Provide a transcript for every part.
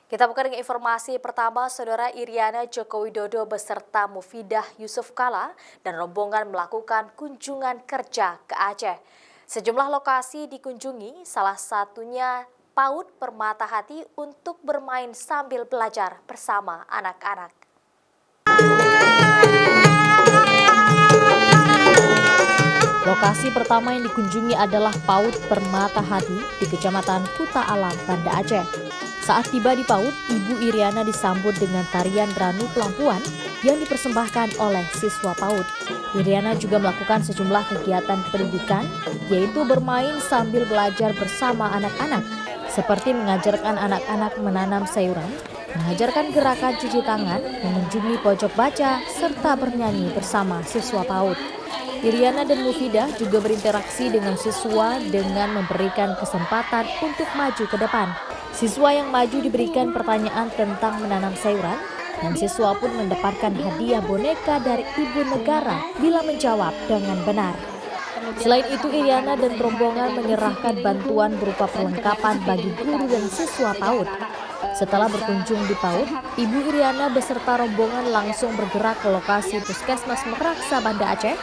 Kita buka dengan informasi pertama, Saudara. Iriana Joko Widodo beserta Mufidah Yusuf Kala dan rombongan melakukan kunjungan kerja ke Aceh. Sejumlah lokasi dikunjungi, salah satunya PAUD Permata Hati untuk bermain sambil belajar bersama anak-anak. Lokasi pertama yang dikunjungi adalah PAUD Permata Hati di Kecamatan Kuta Alam, Banda Aceh. Saat tiba di PAUD, Ibu Iriana disambut dengan tarian Ranu Pelampuan yang dipersembahkan oleh siswa PAUD. Iriana juga melakukan sejumlah kegiatan pendidikan, yaitu bermain sambil belajar bersama anak-anak, seperti mengajarkan anak-anak menanam sayuran, mengajarkan gerakan cuci tangan, mengunjungi pojok baca, serta bernyanyi bersama siswa PAUD. Iriana dan Mufidah juga berinteraksi dengan siswa dengan memberikan kesempatan untuk maju ke depan. Siswa yang maju diberikan pertanyaan tentang menanam sayuran, dan siswa pun mendapatkan hadiah boneka dari ibu negara bila menjawab dengan benar. Selain itu, Iriana dan rombongan menyerahkan bantuan berupa perlengkapan bagi guru dan siswa PAUD. Setelah berkunjung di PAUD, Ibu Iriana beserta rombongan langsung bergerak ke lokasi Puskesmas Meraksa, Banda Aceh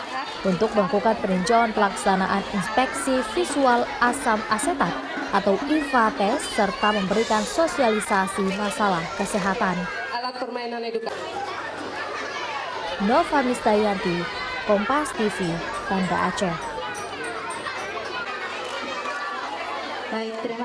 untuk melakukan peninjauan pelaksanaan inspeksi visual asam asetat atau IVA tes serta memberikan sosialisasi masalah kesehatan. Alat permainan edukasi. Nova Mistayanti, Kompas TV, Banda Aceh. Baik, terima